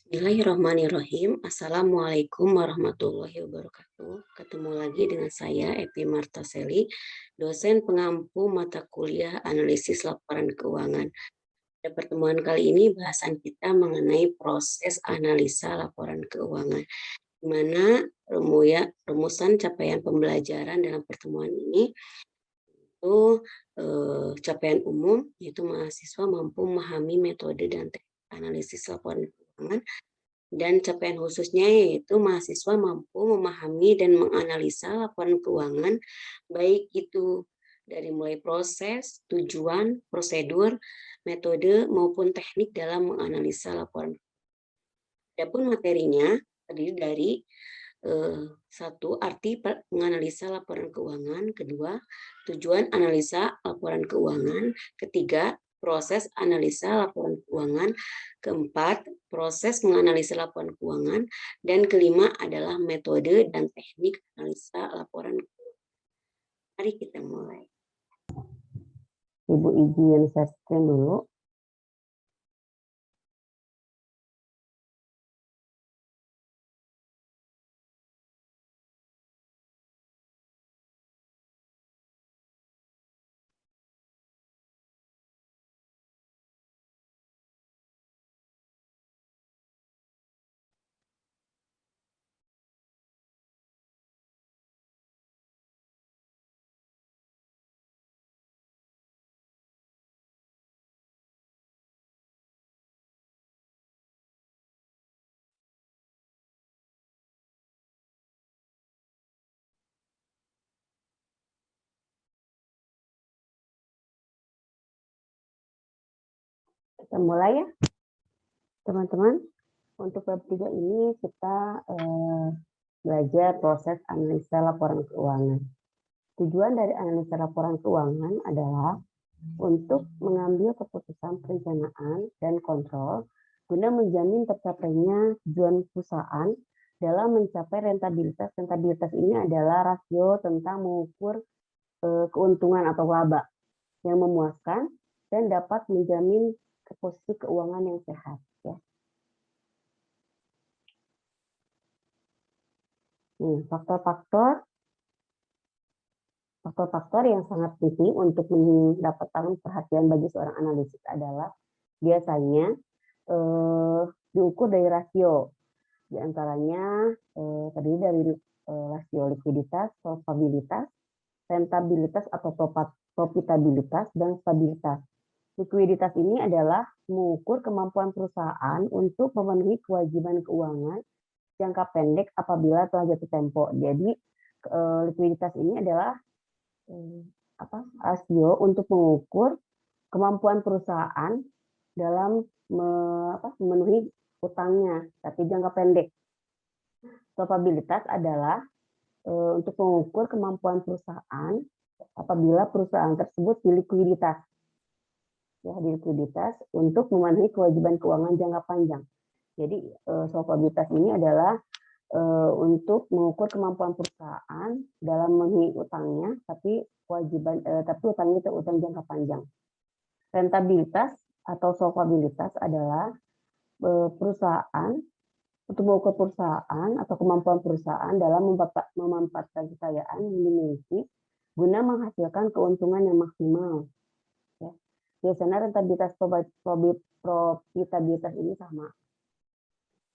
Bismillahirrahmanirrahim. Assalamualaikum warahmatullahi wabarakatuh. Ketemu lagi dengan saya, Epi Martaseli, dosen pengampu mata kuliah analisis laporan keuangan. Pada pertemuan kali ini, bahasan kita mengenai proses analisa laporan keuangan, di mana rumusan capaian pembelajaran dalam pertemuan ini itu capaian umum, yaitu mahasiswa mampu memahami metode dan teknik analisis laporan keuangan, dan capaian khususnya yaitu mahasiswa mampu memahami dan menganalisa laporan keuangan, baik itu dari mulai proses, tujuan, prosedur, metode, maupun teknik dalam menganalisa laporan. Adapun materinya terdiri dari satu, arti menganalisa laporan keuangan; kedua, tujuan analisa laporan keuangan; ketiga, proses analisa laporan keuangan; keempat, proses menganalisa laporan keuangan; dan kelima adalah metode dan teknik analisa laporan keuangan. Mari kita mulai. Ibu izin share screen dulu. Kita mulai ya, teman-teman. Untuk bab 3 ini kita belajar proses analisa laporan keuangan. Tujuan dari analisa laporan keuangan adalah untuk mengambil keputusan perencanaan dan kontrol guna menjamin tercapainya tujuan perusahaan dalam mencapai rentabilitas. Rentabilitas ini adalah rasio tentang mengukur keuntungan atau laba yang memuaskan dan dapat menjamin posisi keuangan yang sehat. Ya. Faktor-faktor yang sangat penting untuk mendapatkan perhatian bagi seorang analisis adalah biasanya diukur dari rasio. Di antaranya terdiri dari rasio likuiditas, solvabilitas, rentabilitas atau profitabilitas, dan stabilitas. Likuiditas ini adalah mengukur kemampuan perusahaan untuk memenuhi kewajiban keuangan jangka pendek apabila telah jatuh tempo. Jadi likuiditas ini adalah rasio untuk mengukur kemampuan perusahaan dalam memenuhi utangnya, tapi jangka pendek. Solvabilitas adalah untuk mengukur kemampuan perusahaan apabila perusahaan tersebut dilikuiditas. Ya, likuiditas untuk memenuhi kewajiban keuangan jangka panjang. Jadi solvabilitas ini adalah untuk mengukur kemampuan perusahaan dalam memenuhi utangnya, tapi utangnya itu utang jangka panjang. Rentabilitas atau solvabilitas adalah perusahaan untuk mengukur perusahaan atau kemampuan perusahaan dalam memanfaatkan kekayaan yang dimiliki guna menghasilkan keuntungan yang maksimal. Ya. Biasanya rentabilitas profitabilitas ini sama,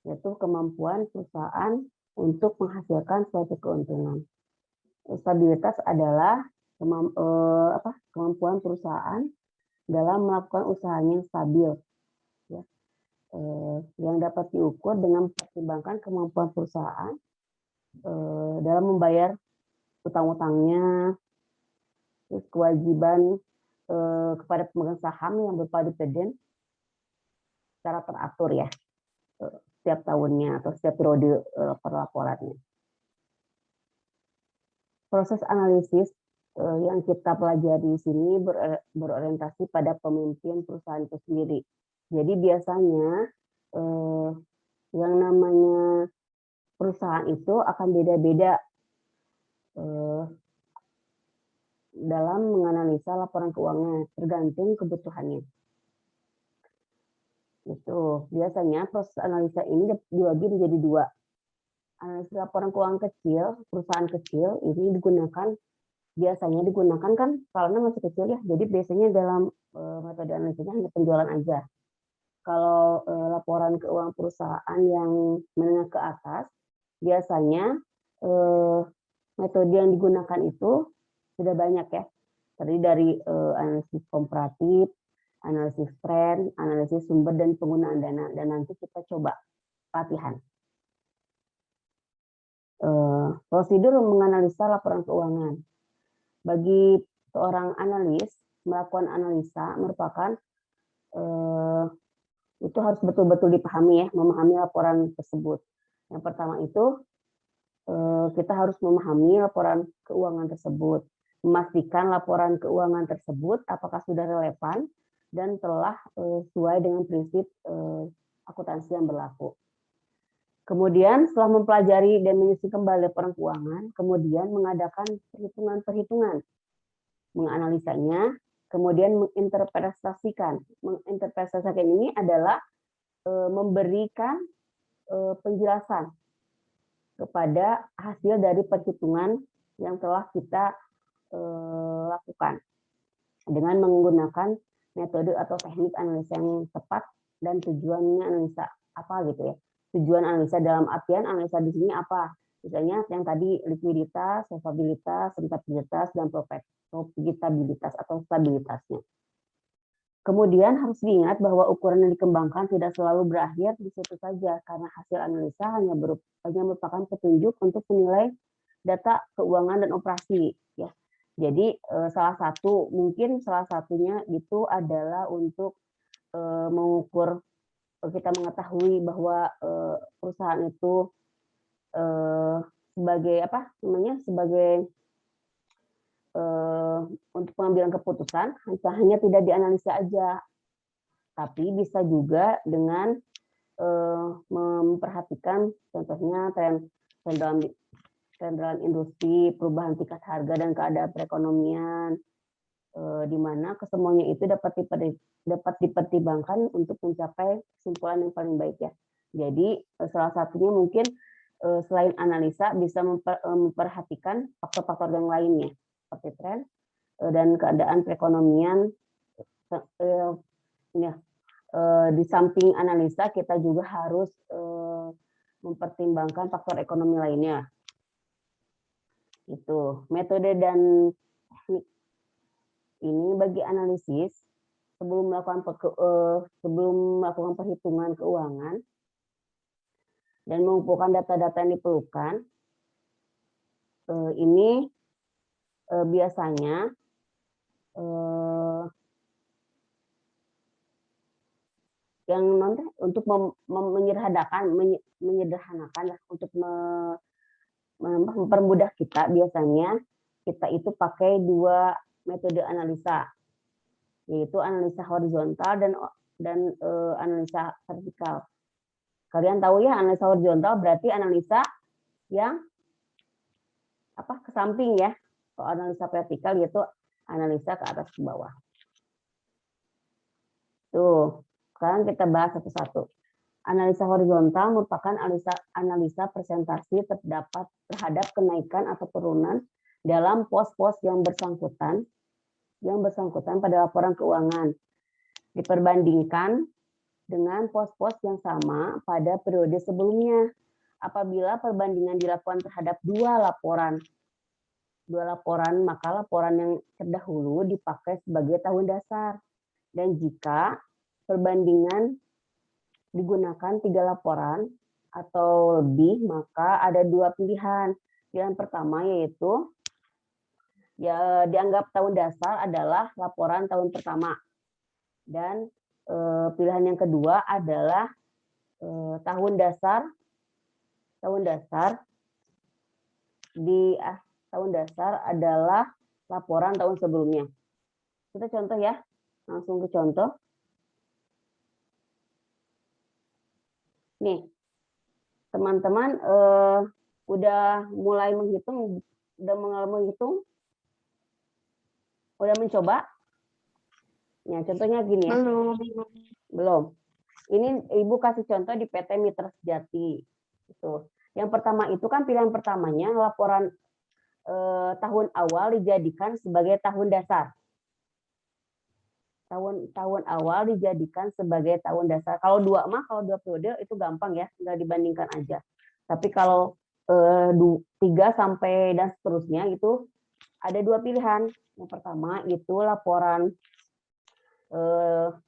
yaitu kemampuan perusahaan untuk menghasilkan suatu keuntungan. Stabilitas adalah kemampuan perusahaan dalam melakukan usahanya yang stabil, ya, yang dapat diukur dengan mempertimbangkan kemampuan perusahaan dalam membayar utang-utangnya, kewajiban kepada pemegang saham yang berupa dividen secara teratur ya, setiap tahunnya atau setiap periode perlaporannya. Proses analisis yang kita pelajari di sini berorientasi pada pemimpin perusahaan itu sendiri. Jadi biasanya yang namanya perusahaan itu akan beda-beda dalam menganalisa laporan keuangan tergantung kebutuhannya. Itu biasanya proses analisa ini dibagi menjadi dua. Analisis laporan keuangan kecil, perusahaan kecil ini biasanya digunakan kan karena masih kecil ya. Jadi biasanya dalam metode analisisnya hanya penjualan aja. Kalau laporan keuangan perusahaan yang menengah ke atas, biasanya metode yang digunakan itu sudah banyak ya. Tadi dari analisis komparatif, analisis tren, analisis sumber dan penggunaan dana. Dan nanti kita coba latihan. Prosedur menganalisa laporan keuangan. Bagi seorang analis, melakukan analisa merupakan itu harus betul-betul dipahami ya, memahami laporan tersebut. Yang pertama itu kita harus memahami laporan keuangan tersebut, memastikan laporan keuangan tersebut apakah sudah relevan dan telah sesuai dengan prinsip akuntansi yang berlaku. Kemudian setelah mempelajari dan menyusun kembali laporan keuangan, kemudian mengadakan perhitungan-perhitungan, menganalisanya, kemudian menginterpretasikan. Menginterpretasikan ini adalah memberikan penjelasan kepada hasil dari perhitungan yang telah kita lakukan dengan menggunakan metode atau teknik analisa yang tepat dan tujuannya analisa apa gitu ya. Tujuan analisa dalam artian analisa di sini apa? Misalnya yang tadi likuiditas, solvabilitas, rentabilitas, dan profitabilitas atau stabilitasnya. Kemudian harus diingat bahwa ukuran yang dikembangkan tidak selalu berakhir di situ saja, karena hasil analisa hanya merupakan petunjuk untuk menilai data keuangan dan operasi. Ya. Jadi salah satunya itu adalah untuk mengukur, kita mengetahui bahwa perusahaan itu sebagai apa namanya sebagai untuk pengambilan keputusan hanya tidak dianalisa aja, tapi bisa juga dengan memperhatikan contohnya tren dalam industri, perubahan tingkat harga dan keadaan perekonomian, di mana kesemuanya itu dapat dipertimbangkan untuk mencapai kesimpulan yang paling baik ya. Jadi salah satunya mungkin selain analisa bisa memperhatikan faktor-faktor yang lainnya seperti tren dan keadaan perekonomian. Di samping analisa kita juga harus mempertimbangkan faktor ekonomi lainnya. Itu metode dan teknik ini bagi analisis sebelum melakukan perhitungan keuangan dan mengumpulkan data-data yang diperlukan. Ini biasanya yang untuk menyederhanakan lah, untuk mempermudah kita, biasanya kita itu pakai dua metode analisa, yaitu analisa horizontal dan analisa vertikal. Kalian tahu ya, analisa horizontal berarti analisa yang ke samping ya. Kalau analisa vertikal yaitu analisa ke atas ke bawah. Tuh, sekarang kita bahas satu-satu. Analisa horizontal merupakan analisa presentasi terhadap kenaikan atau penurunan dalam pos-pos yang bersangkutan pada laporan keuangan diperbandingkan dengan pos-pos yang sama pada periode sebelumnya. Apabila perbandingan dilakukan terhadap dua laporan, maka laporan yang terdahulu dipakai sebagai tahun dasar. Dan jika perbandingan digunakan 3 laporan atau lebih, maka ada dua pilihan. Pilihan pertama yaitu ya dianggap tahun dasar adalah laporan tahun pertama, dan pilihan yang kedua adalah tahun dasar adalah laporan tahun sebelumnya. Kita contoh ya, langsung ke contoh. Nih, teman-teman udah mulai menghitung, udah mencoba? Ya, contohnya gini ya. Belum. Belum. Ini Ibu kasih contoh di PT Mitra Sejati. Itu. Yang pertama itu kan pilihan pertamanya laporan tahun awal dijadikan sebagai tahun dasar. Tahun awal dijadikan sebagai tahun dasar. Kalau dua periode itu gampang ya, tinggal dibandingkan aja. Tapi kalau 3 sampai dan seterusnya itu ada 2 pilihan. Yang pertama itu laporan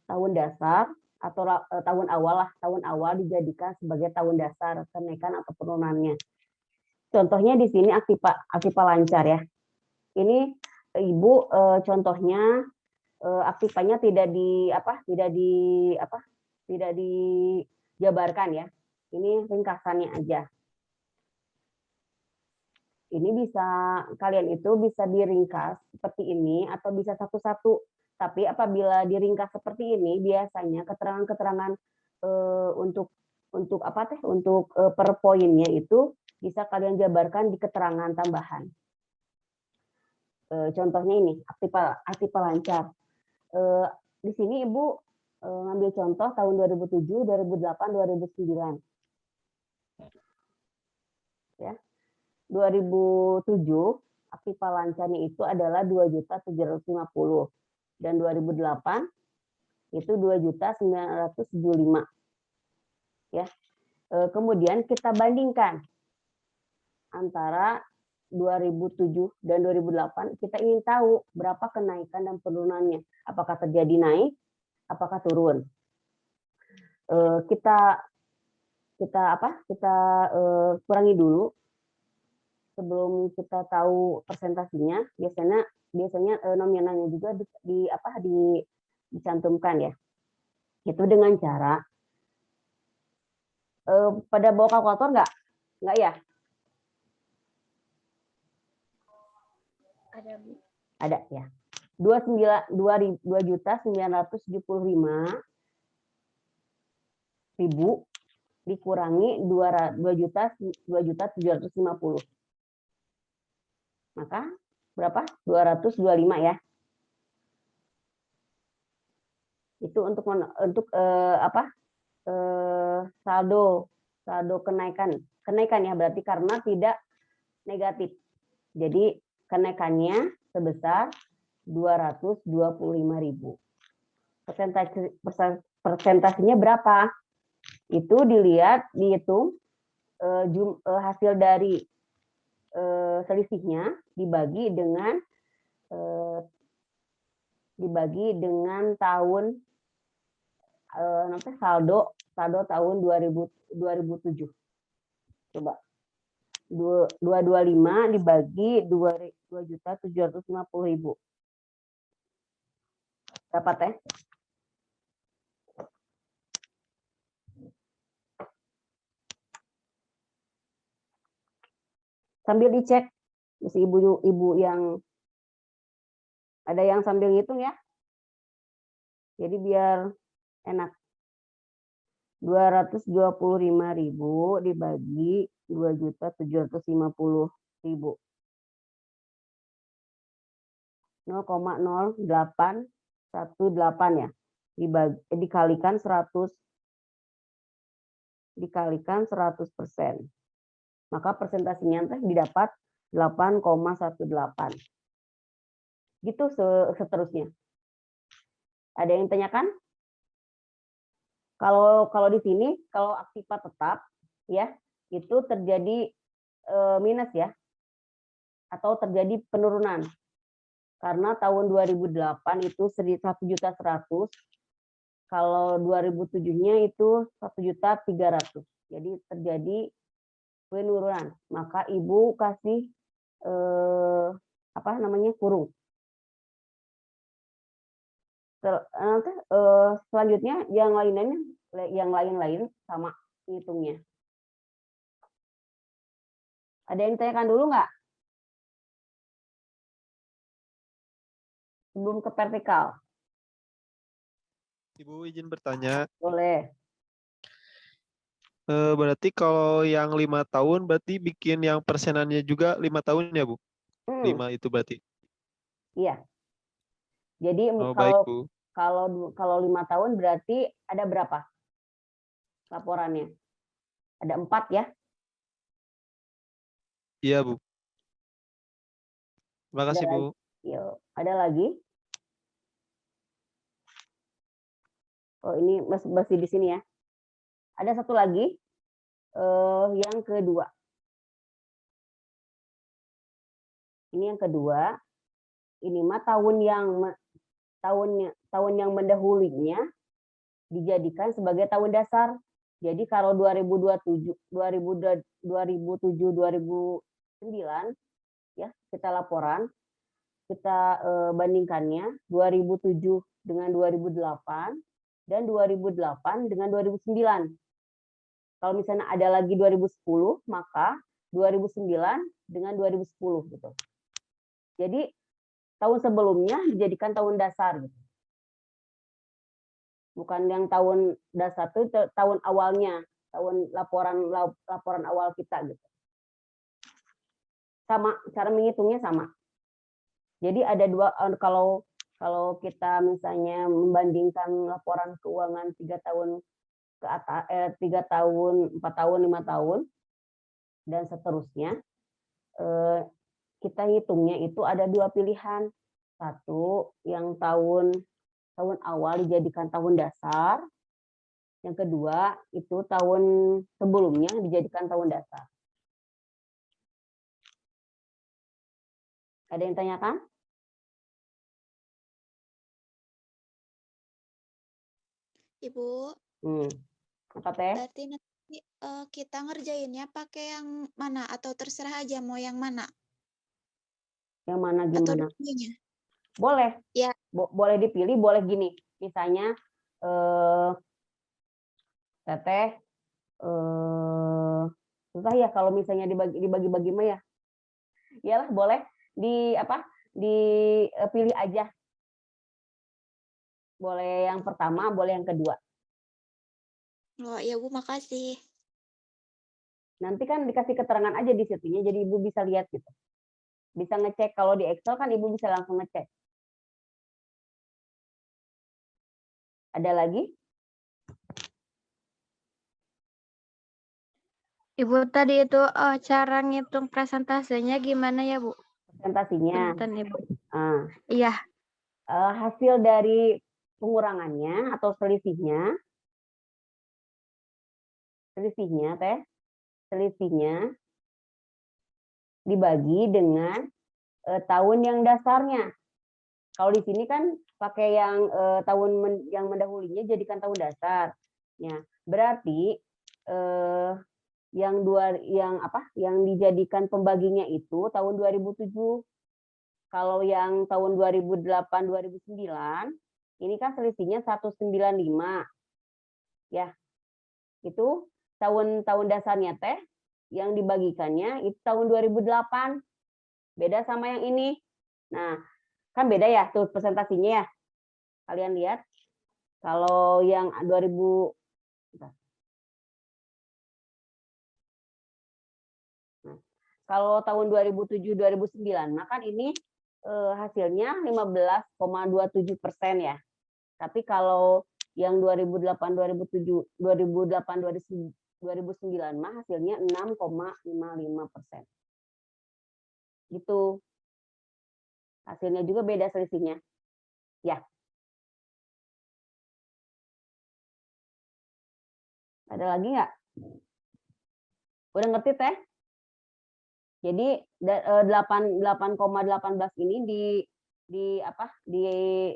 tahun dasar atau tahun awal dijadikan sebagai tahun dasar kenaikan atau penurunannya. Contohnya di sini aktiva lancar ya. Ini Ibu contohnya aktivanya tidak dijabarkan ya. Ini ringkasannya aja. Ini kalian itu bisa diringkas seperti ini atau bisa satu-satu. Tapi apabila diringkas seperti ini, biasanya keterangan-keterangan untuk per poinnya itu bisa kalian jabarkan di keterangan tambahan. Contohnya ini aktiva lancar. Di sini Ibu ngambil contoh tahun 2007, 2008, 2009. Ya. 2007 aktiva lancarnya itu adalah 2.750 dan 2008 itu 2.975. Ya. Kemudian kita bandingkan antara 2007 dan 2008, kita ingin tahu berapa kenaikan dan penurunannya. Apakah terjadi naik, apakah turun. Kita kurangi dulu sebelum kita tahu persentasinya. Biasanya nominalnya juga dicantumkan ya. Itu dengan cara pada bawa kalkulator nggak? Nggak ya? Ada ya. 2.975.000 dikurangi 2.750. Maka berapa? 225 ya. Itu untuk saldo kenaikan ya, berarti karena tidak negatif. Jadi kenaikannya sebesar 225.000. Persentasenya berapa? Itu dihitung hasil dari selisihnya dibagi dengan tahun saldo tahun 2007. Coba 225 dibagi 2.750.000. Dapat ya? Sambil dicek, mesti ibu yang ada yang sambil ngitung ya. Jadi biar enak. 225.000 dibagi 2.750.000. 0,0818 ya. Dikalikan 100%. Maka persentasinya didapat 8,18. Gitu seterusnya. Ada yang tanyakan? Kalau di sini, kalau aktiva tetap, ya itu terjadi minus ya, atau terjadi penurunan. Karena tahun 2008 itu 1.100.000, kalau 2007-nya itu 1.300.000. Jadi terjadi penurunan. Maka Ibu kasih kurung. Selanjutnya yang lain-lain sama hitungnya. Ada yang tanyakan dulu nggak? Sebelum ke vertikal. Ibu izin bertanya. Boleh. Berarti kalau yang 5 tahun berarti bikin yang persenannya juga 5 tahun ya Bu? 5 itu berarti. Iya. Jadi baik, Bu. kalau 5 tahun berarti ada berapa? laporannya? Ada 4 ya? Iya, Bu. Terima Ada kasih, Bu. lagi? Yuk, ada lagi? Oh, ini masih di sini ya. Ada satu lagi, yang kedua. Ini yang kedua. Ini mah tahun yang mendahulunya dijadikan sebagai tahun dasar. Jadi kalau 2027, 2007, 2009 ya kita laporan, kita bandingkannya 2007 dengan 2008 dan 2008 dengan 2009. Kalau misalnya ada lagi 2010, maka 2009 dengan 2010 gitu. Jadi tahun sebelumnya dijadikan tahun dasar gitu. Bukan yang tahun dasar itu tahun awalnya, tahun laporan awal kita gitu. Sama, cara menghitungnya sama. Jadi ada dua, kalau kita misalnya membandingkan laporan keuangan 3 tahun ke atas, 3 tahun, 4 tahun, 5 tahun, dan seterusnya, kita hitungnya itu ada 2 pilihan. Satu, yang tahun awal dijadikan tahun dasar. Yang kedua, itu tahun sebelumnya dijadikan tahun dasar. Ada yang tanyakan? Ibu, Apa teh? berarti nanti kita ngerjainnya pakai yang mana atau terserah aja mau yang mana? Yang mana Atau gimana? dua-duanya? Boleh. Ya. Boleh dipilih, boleh gini. Misalnya teteh susah ya kalau misalnya dibagi-bagi mah ya. Iyalah boleh dipilih aja. Boleh yang pertama, boleh yang kedua. Oh ya Bu, makasih. Nanti kan dikasih keterangan aja di situnya, jadi Ibu bisa lihat gitu. Bisa ngecek, kalau di Excel kan Ibu bisa langsung ngecek. Ada lagi? Ibu tadi itu cara ngitung presentasenya gimana ya Bu? Presentasinya. Punten Ibu. Iya. Hasil dari pengurangannya atau selisihnya dibagi dengan tahun yang dasarnya. Kalau di sini kan pakai yang tahun yang mendahulunya jadikan tahun dasar. Ya, berarti yang dijadikan pembaginya itu tahun 2007. Kalau yang tahun 2008 2009 ini kan selisihnya 195. Ya. Itu tahun dasarnya teh yang dibagikannya itu tahun 2008. Beda sama yang ini. Nah, kan beda ya tuh presentasinya ya. Kalian lihat. Kalau yang 2000 kalau tahun 2007 2009 nah kan ini hasilnya 15,27% ya. Tapi kalau yang 2008 2007 2008 2009 mah hasilnya 6,55%. Gitu. Hasilnya juga beda selisihnya. Ya. Ada lagi nggak? Udah ngerti teh? Jadi 8,18 ini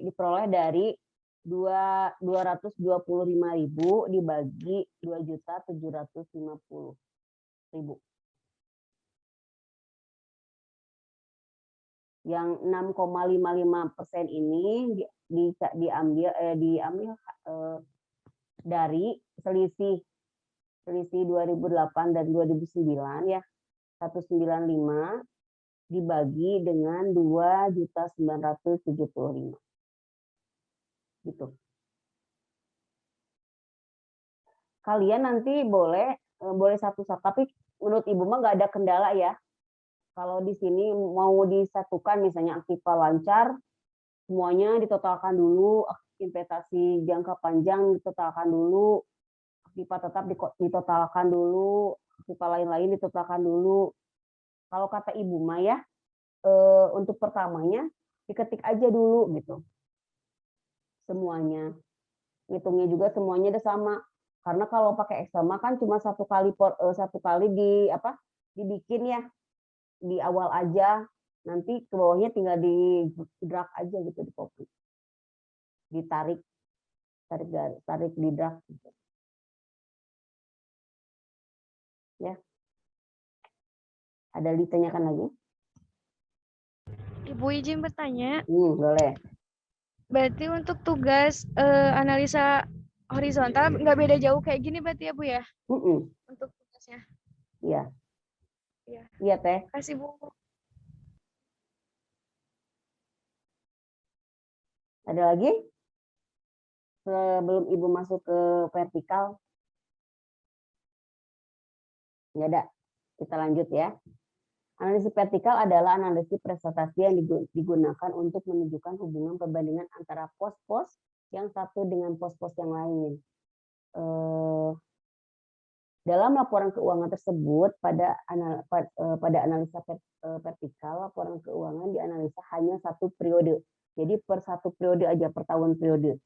diperoleh dari 225.000 dibagi 2.750.000. Yang 6,55% ini diambil dari selisih 2008 dan 2009 ya. 195 dibagi dengan 2.975. Gitu. Kalian nanti boleh satu-satu, tapi menurut Ibu mah nggak ada kendala ya. Kalau di sini mau disatukan misalnya aktiva lancar, semuanya ditotalkan dulu, investasi jangka panjang ditotalkan dulu, aktiva tetap ditotalkan dulu, aktiva lain-lain ditotalkan dulu. Kalau kata Ibu Maya, untuk pertamanya diketik aja dulu gitu. Semuanya. Ngitungnya juga semuanya udah sama. Karena kalau pakai Excel kan cuma satu kali dibikin ya di awal aja. Nanti ke bawahnya tinggal di drag aja gitu, di copy. Ditarik di drag gitu. Ya. Ada ditanyakan lagi? Ibu izin bertanya, Boleh. berarti untuk tugas analisa horizontal nggak beda jauh kayak gini berarti ya Bu ya? Untuk tugasnya. Iya. Iya. Iya, Teh. Kasih Bu. Ada lagi? Sebelum Ibu masuk ke vertikal? Nggak ada. Kita lanjut ya. Analisis vertikal adalah analisis presentasi yang digunakan untuk menunjukkan hubungan perbandingan antara pos-pos yang satu dengan pos-pos yang lain. Dalam laporan keuangan tersebut, pada analisa vertikal, laporan keuangan dianalisa hanya satu periode. Jadi per satu periode aja, per tahun periode.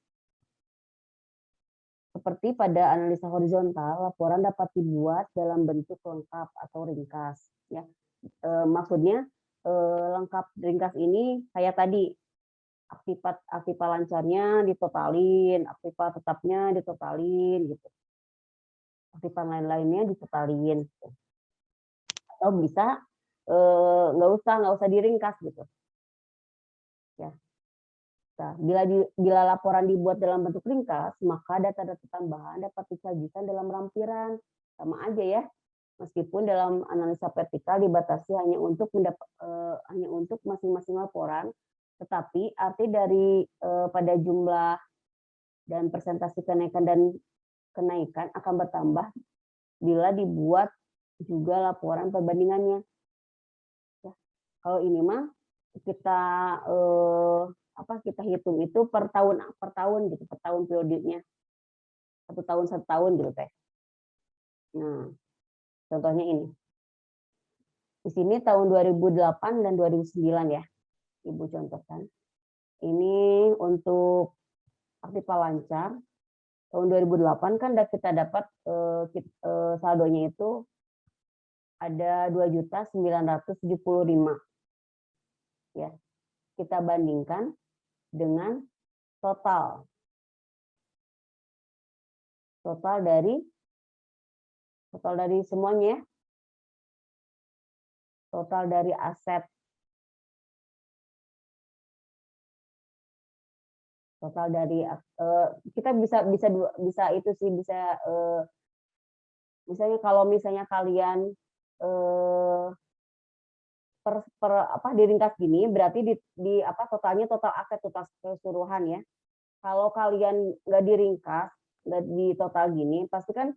Seperti pada analisa horizontal, laporan dapat dibuat dalam bentuk lengkap atau ringkas. Ya. Maksudnya lengkap ringkas ini kayak tadi, aktiva lancarnya ditotalin, aktiva tetapnya ditotalin, gitu. Aktiva lain-lainnya ditotalin. Gitu. Atau bisa nggak usah diringkas gitu. Ya. Nah, bila laporan dibuat dalam bentuk ringkas, maka data-data tambahan dapat disajikan dalam lampiran. Sama aja ya, meskipun dalam analisa vertikal dibatasi hanya untuk masing-masing laporan, tetapi arti dari pada jumlah dan presentasi kenaikan akan bertambah bila dibuat juga laporan perbandingannya. Ya. Kalau ini mah kita hitung itu per tahun gitu, per tahun periodenya. Satu tahun gitu Teh. Nah, contohnya ini. Di sini tahun 2008 dan 2009 ya, Ibu contohkan. Ini untuk aktiva lancar. Tahun 2008 kan kita dapat saldonya itu ada 2.975.000. Ya. Kita bandingkan dengan total dari semuanya, total dari aset, total dari kita bisa itu sih, bisa misalnya kalau misalnya kalian diringkas gini, berarti totalnya total aset, total keseluruhan ya. Kalau kalian nggak diringkas, nggak di total gini, pasti kan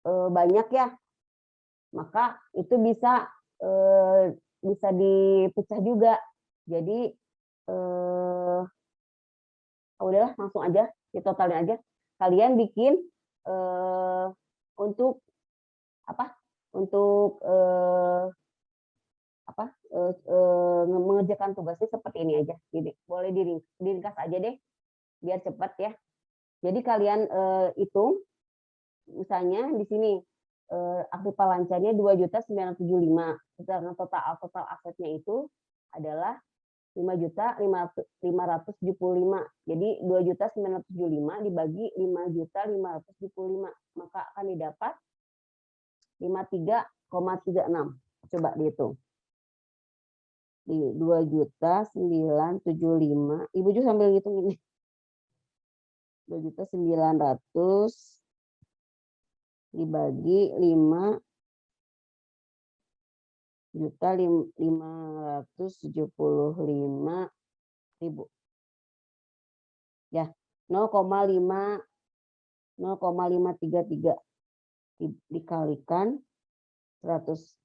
banyak ya. Maka itu bisa dipecah juga. Jadi udahlah, langsung aja ditotalin aja. Kalian bikin untuk mengerjakan tugasnya seperti ini aja. Jadi boleh diringkas aja deh biar cepat ya. Jadi kalian hitung misalnya di sini aktiva lancarnya 2.975.000, sedangkan total asetnya itu adalah 5.575.000. Jadi 2.975 dibagi 5.575, maka akan didapat 53,36. Coba dihitung. Di 2.975. Ibu juga sambil ngitung ini. 2.900 dibagi 5.575.000. Ya, 0,533 dikalikan 100.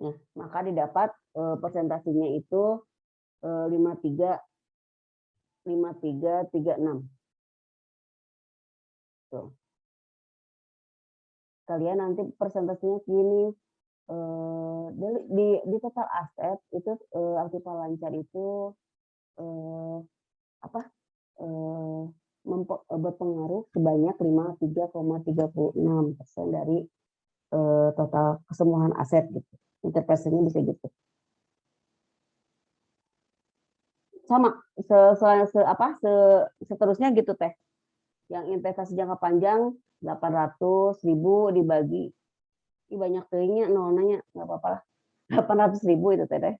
Nah, maka didapat persentasinya itu 53,36. 5336. Tuh. Kalian nanti persentasenya gini, di total aset itu aktiva lancar itu berpengaruh sebanyak 53,36% dari total keseluruhan aset gitu. Interpretasinya bisa gitu. Sama seterusnya gitu teh. Yang investasi jangka panjang 800.000 dibagi, ini banyak tehnya nolnya nggak apa-apa lah. 800.000 itu teh.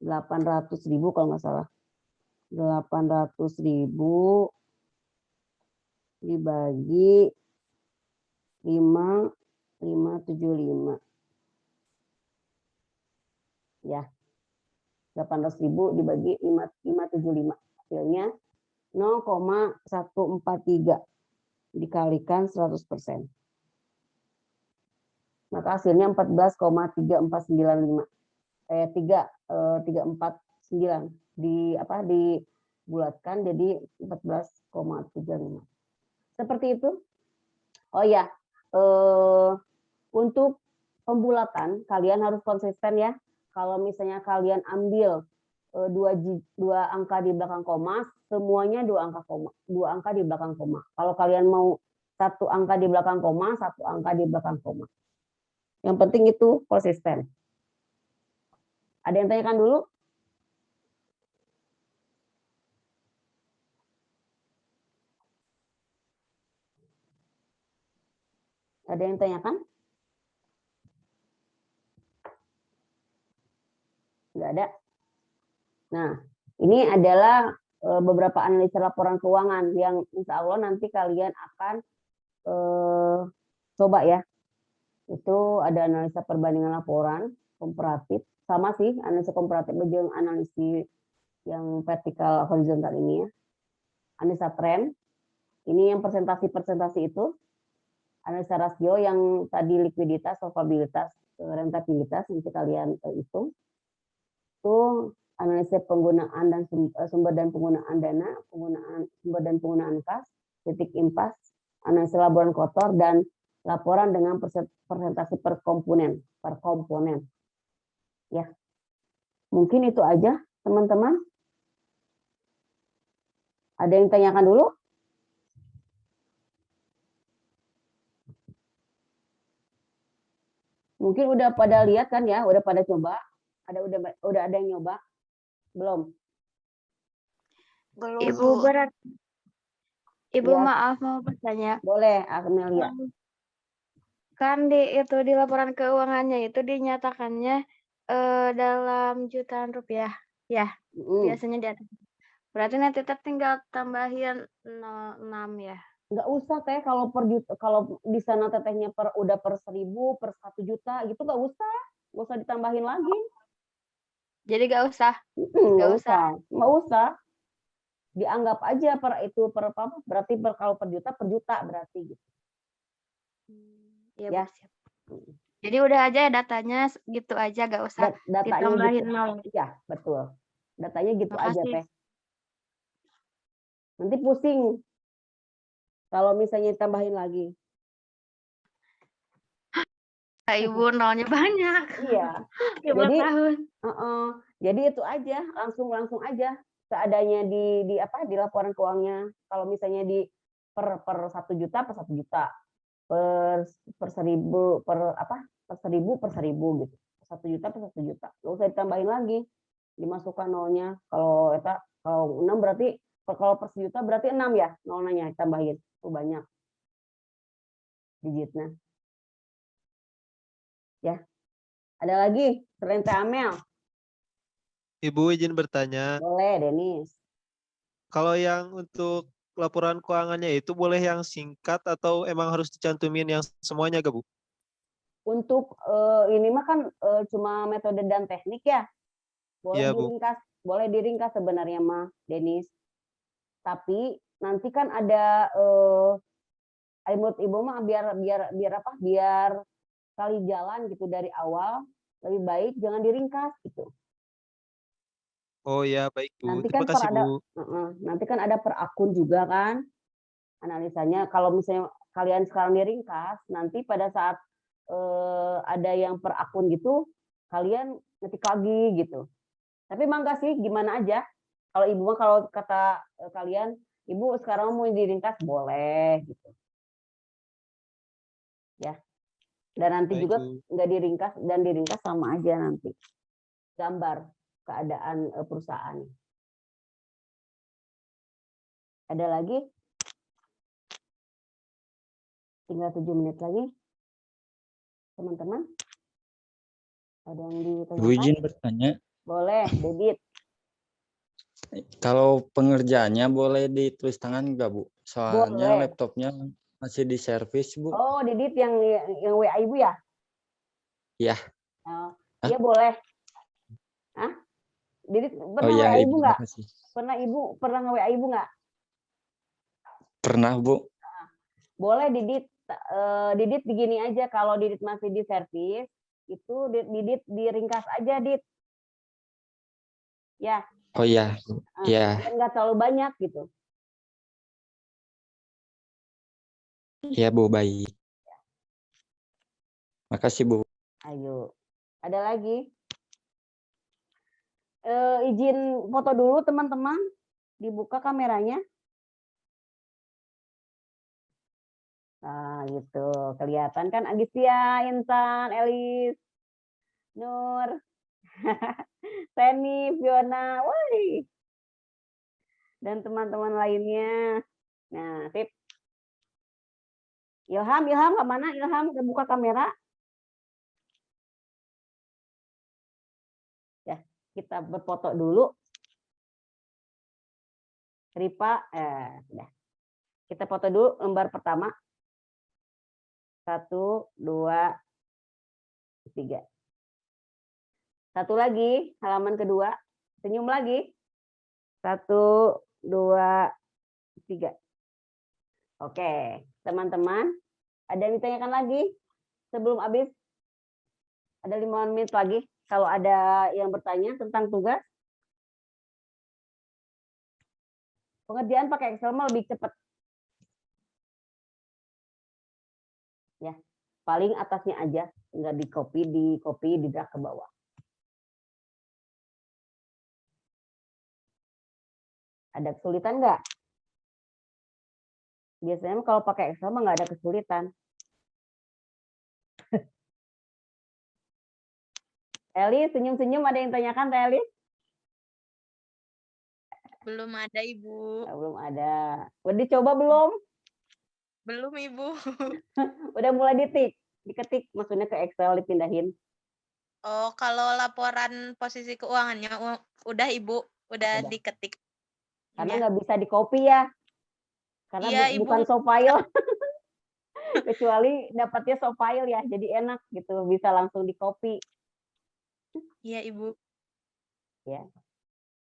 800.000 kalau nggak salah. 800.000 dibagi 575. Ya. 800.000 dibagi 575. Hasilnya 0,143 dikalikan 100%. Maka hasilnya 14,3495. 349 dibulatkan jadi 14,35. Seperti itu. Oh ya, untuk pembulatan kalian harus konsisten ya. Kalau misalnya kalian ambil dua angka di belakang koma, semuanya dua angka di belakang koma. Kalau kalian mau satu angka di belakang koma, satu angka di belakang koma. Yang penting itu konsisten. Ada yang tanyakan dulu? Ada yang tanyakan? Nggak ada. Nah, ini adalah beberapa analisa laporan keuangan yang insya Allah nanti kalian akan coba ya. Itu ada analisa perbandingan laporan, komparatif, sama sih analisa komparatif dengan analisis yang vertikal horizontal ini ya. Analisa tren, ini yang presentasi itu. Analisa rasio yang tadi likuiditas, solvabilitas, rentabilitas nanti kalian hitung. Itu analisis penggunaan dan sumber dan penggunaan dana, sumber dan penggunaan kas, titik impas, analisis laporan kotor dan laporan dengan presentasi per komponen. Ya. Mungkin itu aja, teman-teman. Ada yang tanyakan dulu? Mungkin udah pada lihat kan ya, udah pada coba. Udah ada yang nyoba? Belum? Belum, Ibu Bu. Ibu Ya. maaf mau bertanya. Boleh, Amelia. Kan di laporan keuangannya itu dinyatakannya dalam jutaan rupiah. Ya, biasanya di atas. Berarti nanti tinggal tambahin 06 ya. Nggak usah teh kalau di sana tetehnya udah per 1.000, per 1 juta gitu nggak usah ditambahin lagi. Jadi nggak usah. Nggak usah. Dianggap aja berarti kalau per juta berarti gitu. Ya, Ya. Bu, siap. Jadi udah aja ya datanya gitu aja, nggak usah Datanya ditambahin gitu. nol. Ya, betul. Datanya gitu aja Makasih. teh. Nanti pusing kalau misalnya tambahin lagi. Ibu nolnya banyak. Iya. 15 tahun. Jadi itu aja, langsung aja seadanya di laporan keuangannya. Kalau misalnya per 1 juta per 1 juta, per 1.000 per 1.000 gitu. 1 juta per 1 juta. Nggak usah ditambahin lagi. Dimasukkan nolnya. Kalau 6 berarti kalau per 1 juta berarti 6 ya nolnya ditambahin. Itu banyak digitnya. Ya. Ada lagi? Selain Teh Amel? Ibu izin bertanya, Boleh, Denis. kalau yang untuk laporan keuangannya itu boleh yang singkat atau emang harus dicantumin yang semuanya, gak Bu? Untuk ini mah kan cuma metode dan teknik ya. Iya, Bu. Boleh diringkas sebenarnya mah, Denis. Tapi nanti kan ada menurut Ibu mah biar kali jalan gitu dari awal, lebih baik jangan diringkas gitu. Oh ya, baik Bu. Nanti Terima kan kasih Bu. nanti kan ada per akun juga kan analisanya. Kalau misalnya kalian sekarang diringkas, nanti pada saat ada yang per akun gitu, kalian ngetik lagi gitu. Tapi mangga sih, gimana aja. Kalau ibu mah kalau kata kalian, ibu sekarang mau diringkas boleh gitu. Ya. Dan nanti Baik juga Bu. nggak diringkas dan diringkas sama aja nanti. Gambar keadaan perusahaan. Ada lagi? Tinggal 7 menit lagi. Teman-teman? Ada yang Ibu ditanyakan? izin bertanya, Boleh, Dedit. kalau pengerjaannya boleh ditulis tangan nggak Bu? Soalnya Boleh. laptopnya masih di servis Bu. Oh, Didit yang WA Ibu ya? Iya. Oh, Hah? iya boleh. Hah? Didit Oh pernah iya, WA Ibu Ibu, nggak? makasih. Pernah nge-WA Ibu nggak? Pernah Bu. Boleh Didit. Didit begini aja, kalau Didit masih di servis, itu Didit diringkas aja, Dit. Ya. Oh iya, iya, Dan nggak terlalu banyak gitu. iya Bu, baik. Makasih Bu. Ayo. Ada lagi? Izin foto dulu teman-teman. Dibuka kameranya. Nah, gitu. Kelihatan kan Agistia, Intan, Elis, Nur, Teni, Fiona, woi. Dan teman-teman lainnya. Nah, sip. Ilham kemana? Ilham, buka kamera. Ya, kita berfoto dulu. Ripa, sudah. Kita foto dulu lembar pertama. 1, 2, 3. Satu lagi, halaman kedua. Senyum lagi. 1, 2, 3. Oke, teman-teman. Ada yang ditanyakan lagi? Sebelum habis? Ada 5 menit lagi. Kalau ada yang bertanya tentang tugas. Pengerjaan pakai Excel mah lebih cepat. Ya, paling atasnya aja. Tinggal di copy, di drag ke bawah. Ada kesulitan nggak? Biasanya kalau pakai Excel mah nggak ada kesulitan. Eli, senyum-senyum, ada yang tanyakan, Teh Eli? Belum ada, Ibu. Belum ada. Udah dicoba belum? Belum, Ibu. Udah mulai diketik, maksudnya ke Excel dipindahin. Oh, kalau laporan posisi keuangannya udah, Ibu. Udah Udah. diketik. Karena Iya. nggak bisa di-copy ya. Karena Iya, Ibu. bukan soft file. Kecuali dapatnya soft file ya, jadi enak gitu. Bisa langsung di-copy. Iya, Ibu. Ya.